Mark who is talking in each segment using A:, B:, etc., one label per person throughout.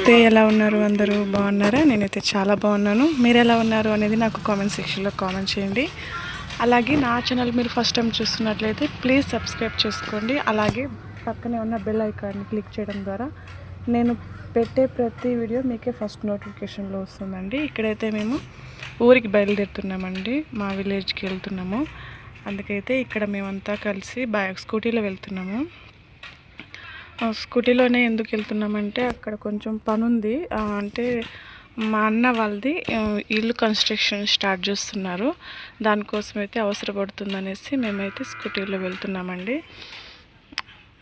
A: నమస్తే, ఎలా ఉన్నారు? అందరూ బాగున్నారా? నేనైతే చాలా బాగున్నాను. మీరు ఎలా ఉన్నారు అనేది నాకు కామెంట్ సెక్షన్లో కామెంట్ చేయండి. అలాగే నా ఛానల్ మీరు ఫస్ట్ టైం చూస్తున్నట్లయితే ప్లీజ్ సబ్స్క్రైబ్ చేసుకోండి. అలాగే పక్కనే ఉన్న బెల్ ఐకాన్ని క్లిక్ చేయడం ద్వారా నేను పెట్టే ప్రతి వీడియో మీకే ఫస్ట్ నోటిఫికేషన్లో వస్తుందండి. ఇక్కడైతే మేము ఊరికి బయలుదేరుతున్నామండి, మా విలేజ్కి వెళ్తున్నాము. అందుకైతే ఇక్కడ మేమంతా కలిసి స్కూటీలో వెళ్తున్నాము. స్కూటీలోనే ఎందుకు వెళ్తున్నామంటే అక్కడ కొంచెం పని ఉంది. అంటే మా అన్న వాళ్ళది ఇల్లు కన్స్ట్రక్షన్ స్టార్ట్ చేస్తున్నారు. దానికోసం అయితే అవసరపడుతుందనేసి మేమైతే స్కూటీలో వెళ్తున్నామండి.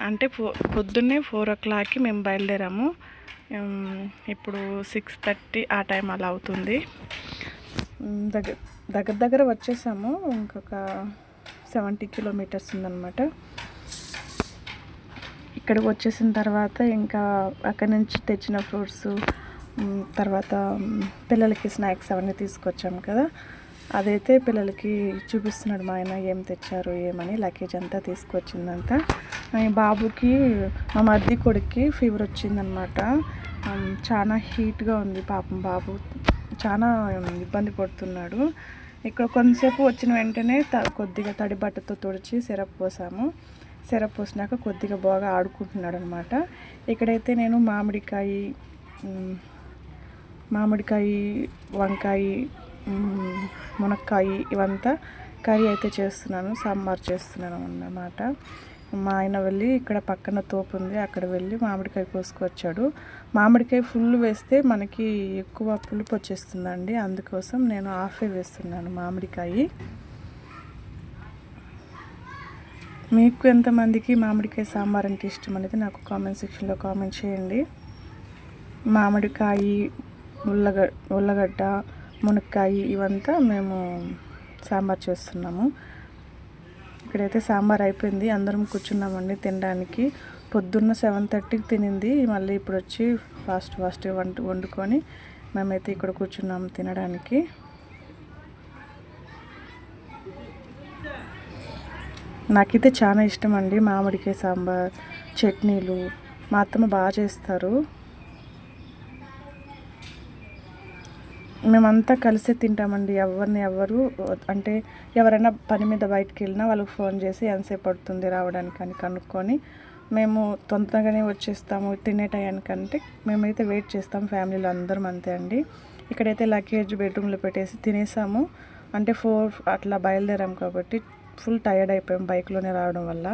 A: అంటే పొద్దున్నే 4 o'clockకి మేము బయలుదేరాము. ఇప్పుడు 6:30 ఆ టైం అలా అవుతుంది. దగ్గర వచ్చేసాము. ఇంకొక 70 kilometers ఉందన్నమాట. ఇక్కడికి వచ్చేసిన తర్వాత ఇంకా అక్కడి నుంచి తెచ్చిన ఫ్రూట్స్, తర్వాత పిల్లలకి స్నాక్స్ అవన్నీ తీసుకొచ్చాము కదా, అదైతే పిల్లలకి చూపిస్తున్నాడు మా ఆయన ఏం తెచ్చారు ఏమని. లగేజ్ అంతా తీసుకొచ్చిందంతా. బాబుకి, మా మరిది కొడుక్కి ఫీవర్ వచ్చిందనమాట. చాలా హీట్గా ఉంది పాపం. బాబు చాలా ఇబ్బంది పడుతున్నాడు. ఇక్కడ కొంతసేపు వచ్చిన వెంటనే కొద్దిగా తడి బట్టతో తుడిచి సిరప్ పోసాము. సిరప్ పోసినాక కొద్దిగా బాగా ఆడుకుంటున్నాడు అనమాట. ఇక్కడైతే నేను మామిడికాయ, వంకాయ, మునక్కాయ ఇవంతా కర్రీ అయితే చేస్తున్నాను, సాంబార్ చేస్తున్నాను అన్నమాట. మా ఆయన వెళ్ళి ఇక్కడ పక్కన తోపు ఉంది, అక్కడ వెళ్ళి మామిడికాయ కోసుకొచ్చాడు. మామిడికాయ ఫుల్ వేస్తే మనకి ఎక్కువ పులుపు వచ్చేస్తుందండి, అందుకోసం నేను హాఫే వేస్తున్నాను మామిడికాయ. మీకు ఎంతమందికి మామిడికాయ సాంబార్ అంటే ఇష్టం అనేది నాకు కామెంట్ సెక్షన్లో కామెంట్ చేయండి. మామిడికాయ, ఉల్లగడ్డ, మునక్కాయ ఇవంతా మేము సాంబార్ చేస్తున్నాము. ఇక్కడైతే సాంబార్ అయిపోయింది, అందరం కూర్చున్నామండి తినడానికి. పొద్దున్న 7:30కి తినింది, మళ్ళీ ఇప్పుడు వచ్చి ఫాస్ట్ వండుకొని మేమైతే ఇక్కడ కూర్చున్నాము తినడానికి. నాకైతే చాలా ఇష్టం అండి మామిడికాయ సాంబార్, చట్నీలు మా అత్తమ్మ బాగా చేస్తారు. మేమంతా కలిసే తింటామండి. ఎవరు అంటే ఎవరైనా పని మీద బయటకు వెళ్ళినా వాళ్ళకి ఫోన్ చేసి ఎంతసేపు పడుతుంది రావడానికి అని కనుక్కొని మేము తొందరగానే వచ్చేస్తాము తినే టయానికంటే మేమైతే వెయిట్ చేస్తాం. ఫ్యామిలీలో అందరం అంతే అండి. ఇక్కడైతే లగేజ్ బెడ్రూమ్లో పెట్టేసి తినేసాము. అంటే 4 అట్లా బయలుదేరాం కాబట్టి ఫుల్ టైర్డ్ అయిపోయాం బైక్లోనే రావడం వల్ల.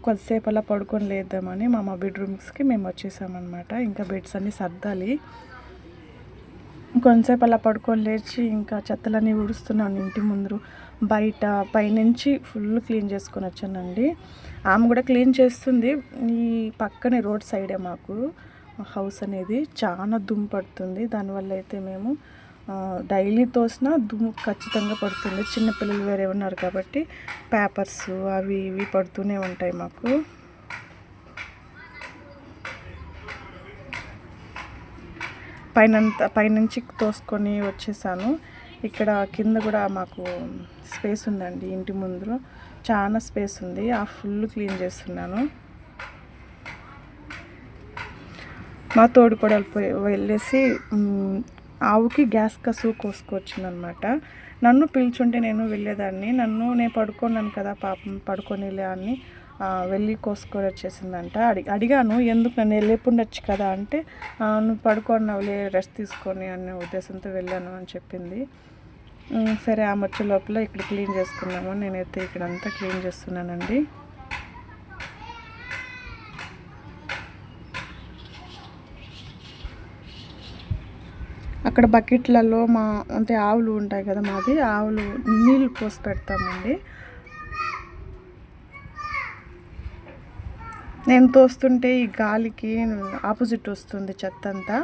A: కొద్దిసేపు అలా పడుకొని లేద్దామని మా బెడ్రూమ్స్కి మేము వచ్చేసామన్నమాట. ఇంకా బెడ్స్ అన్నీ సర్దాలి. కొంతసేపు అలా పడుకొని లేచి ఇంకా చెత్తలన్నీ ఊడుస్తున్నాను ఇంటి ముందు. బయట పైనుంచి ఫుల్ క్లీన్ చేసుకొని వచ్చానండి. ఆమె కూడా క్లీన్ చేస్తుంది. ఈ పక్కనే రోడ్ సైడే మాకు హౌస్ అనేది చాలా దుమ్ము పడుతుంది. దానివల్ల అయితే మేము డైలీ తోసినా దుమ్ము ఖచ్చితంగా పడుతుంది. చిన్నపిల్లలు వేరే ఉన్నారు కాబట్టి పేపర్స్ అవి ఇవి పడుతూనే ఉంటాయి మాకు. పైనుంచి తోసుకొని వచ్చేసాను. ఇక్కడ కింద కూడా మాకు స్పేస్ ఉందండి, ఇంటి ముందు చాలా స్పేస్ ఉంది. ఆ ఫుల్ క్లీన్ చేస్తున్నాను. మా తోడు కూడా వెళ్ళేసి ఆవుకి గ్యాస్ కసువు కోసుకొచ్చిందనమాట. నన్ను పిలుచుంటే నేను వెళ్ళేదాన్ని. నేను పడుకున్నాను కదా పాపం, పడుకోనిలే అని వెళ్ళి కోసుకొని వచ్చేసిందంట. అడిగాను ఎందుకు నన్ను వెళ్ళేపుండొచ్చు కదా అంటే, నువ్వు పడుకున్నావులే రెస్ట్ తీసుకొని అనే ఉద్దేశంతో వెళ్ళాను అని చెప్పింది. సరే, ఆ వచ్చే లోపల ఇక్కడ క్లీన్ చేసుకున్నాము. నేనైతే ఇక్కడంతా క్లీన్ చేస్తున్నానండి. అక్కడ బకెట్లలో అంటే ఆవులు ఉంటాయి కదా, మాది ఆవులు నీళ్ళు పోసి పెడతామండి. నేను తోస్తుంటే ఈ గాలికి ఆపోజిట్ వస్తుంది చెత్త అంతా.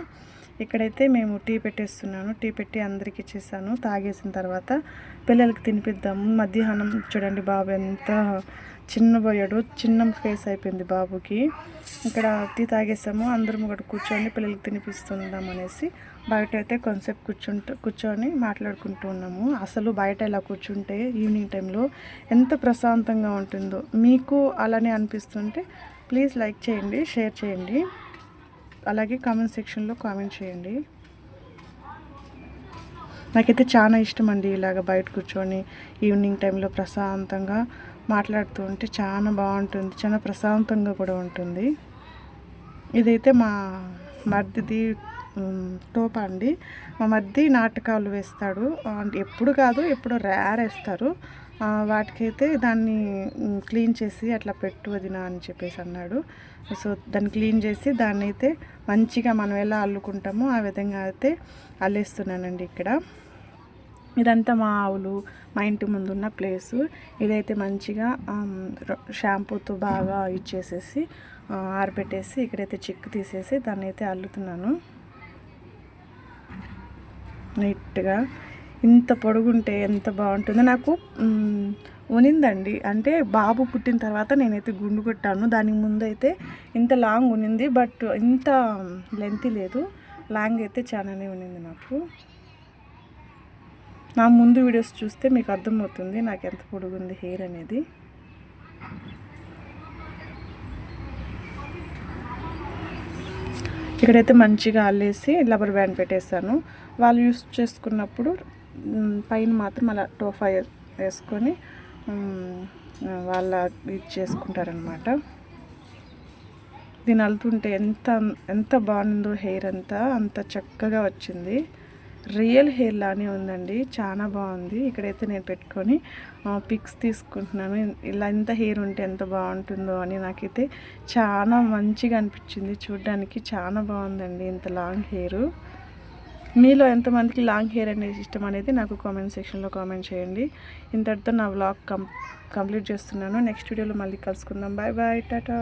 A: ఇక్కడైతే మేము టీ పెట్టేస్తున్నాను. టీ పెట్టి అందరికి ఇచ్చేసాను. తాగేసిన తర్వాత పిల్లలకి తినిపిద్దాము. మధ్యాహ్నం చూడండి బాబు ఎంత చిన్నబోయాడు, చిన్న ఫేస్ అయిపోయింది బాబుకి. ఇక్కడ టీ తాగేసాము. అందరం కూడా కూర్చొని పిల్లలకి తినిపిస్తుందాం అనేసి బయట అయితే కొంతసేపు కూర్చొని మాట్లాడుకుంటూ ఉన్నాము. అసలు బయట ఇలా కూర్చుంటే ఈవినింగ్ టైంలో ఎంత ప్రశాంతంగా ఉంటుందో. మీకు అలానే అనిపిస్తుంటే ప్లీజ్ లైక్ చేయండి, షేర్ చేయండి. అలాగే కామెంట్ సెక్షన్లో కామెంట్ చేయండి. నాకైతే చాలా ఇష్టం అండి ఇలాగ బయట కూర్చొని ఈవినింగ్ టైంలో ప్రశాంతంగా మాట్లాడుతూ ఉంటే చాలా బాగుంటుంది, చాలా ప్రశాంతంగా కూడా ఉంటుంది. ఇదైతే మా మరిదిది తోప అండి. మా మరిది నాటకాలు వేస్తాడు, ఎప్పుడు కాదు ఎప్పుడో రేర్ వేస్తారు. వాటికైతే దాన్ని క్లీన్ చేసి అట్లా పెట్టు వదినా అని చెప్పేసి అన్నాడు. సో దాన్ని క్లీన్ చేసి దాన్ని అయితే మంచిగా మనం ఎలా అల్లుకుంటామో ఆ విధంగా అయితే అల్లేస్తున్నానండి ఇక్కడ. ఇదంతా మా ఆవులు మా ఇంటి ముందున్న ప్లేసు. ఇదైతే మంచిగా షాంపూతో బాగా ఇచ్చేసేసి ఆరబెట్టేసి ఇక్కడైతే చిక్కు తీసేసి దాన్ని అయితే అల్లుతున్నాను నీట్గా. ఇంత పొడుగుంటే ఎంత బాగుంటుందో. నాకు ఉనిందండి, అంటే బాబు పుట్టిన తర్వాత నేనైతే గుండు కొట్టాను. దానికి ముందు అయితే ఇంత లాంగ్ ఉనింది, బట్ ఇంత లెంత్ లేదు, లాంగ్ అయితే చాలానే ఉనింది నాకు. నా ముందు వీడియోస్ చూస్తే మీకు అర్థమవుతుంది నాకు ఎంత పొడుగుంది హెయిర్ అనేది. ఇక్కడైతే మంచిగా అల్లేసి రబ్బర్ బ్యాండ్ పెట్టేస్తాను. వాళ్ళు యూస్ చేసుకున్నప్పుడు పైన మాత్రం అలా టోఫా వేసుకొని వాళ్ళ ఇది చేసుకుంటారనమాట. దీన్ని అల్లుతుంటే ఎంత బాగుందో హెయిర్ అంత చక్కగా వచ్చింది. రియల్ హెయిర్ లానే ఉందండి, చాలా బాగుంది. ఇక్కడైతే నేను పెట్టుకొని పిక్స్ తీసుకుంటున్నాను. ఇలా ఇంత హెయిర్ ఉంటే ఎంత బాగుంటుందో అని నాకైతే చాలా మంచిగా అనిపించింది. చూడడానికి చాలా బాగుందండి ఇంత లాంగ్ హెయిర్. మీలో ఎంతమందికి లాంగ్ హెయిర్ అనేది ఇష్టం అనేది నాకు కామెంట్ సెక్షన్లో కామెంట్ చేయండి. ఇంతటితో నా వ్లాగ్ కంప్లీట్ చేస్తున్నాను. నెక్స్ట్ వీడియోలో మళ్ళీ కలుసుకుందాం. Bye bye, Tata.